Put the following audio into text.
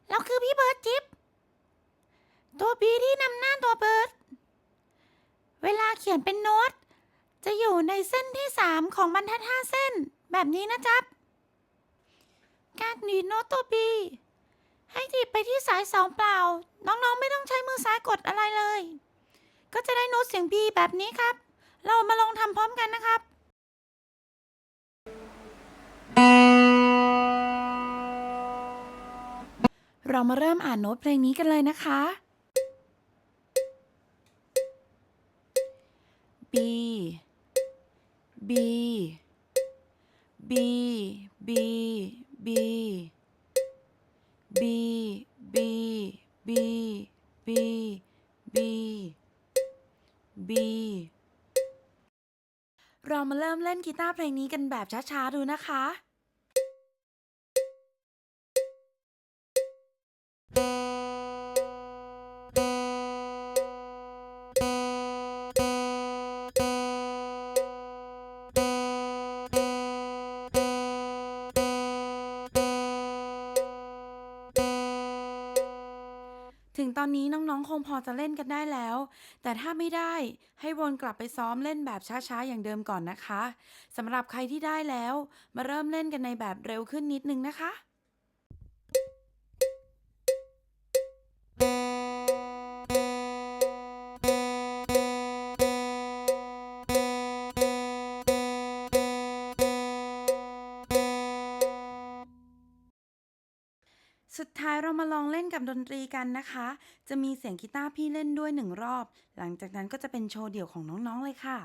เราคือพี่เบิร์ดจิ๊บตัวบีที่นำหน้าตัวเบิร์ดเวลาเขียนเป็นโน้ตจะอยู่ในเส้นที่3ของบรรทัด5เส้นแบบนี้นะจ๊บการดีดโน้ตตัวบีให้ดีดไปที่สาย2เปล่าน้องๆไม่ต้องใช้มือซ้ายกดอะไรเลยก็จะได้โน้ตเสียงบีแบบนี้ครับเรามาลองทำพร้อมกันนะครับเรามาเริ่มอ่านโน้ตเพลงนี้กันเลยนะคะ B B B B B B B B B B B เรามาเริ่มเล่นกีตาร์เพลงนี้กันแบบช้าๆดูนะคะถึงตอนนี้น้องๆคงพอจะเล่นกันได้แล้ว แต่ถ้าไม่ได้ให้วนกลับไปซ้อมเล่นแบบช้าๆอย่างเดิมก่อนนะคะสำหรับใครที่ได้แล้วมาเริ่มเล่นกันในแบบเร็วขึ้นนิดนึงนะคะ สุดท้ายเรามาลองเล่นกับดนตรีกันนะคะ จะมีเสียงกีตาร์พี่เล่นด้วย1 รอบ หลังจากนั้นก็จะเป็นโชว์เดี่ยวของน้องๆเลยค่ะ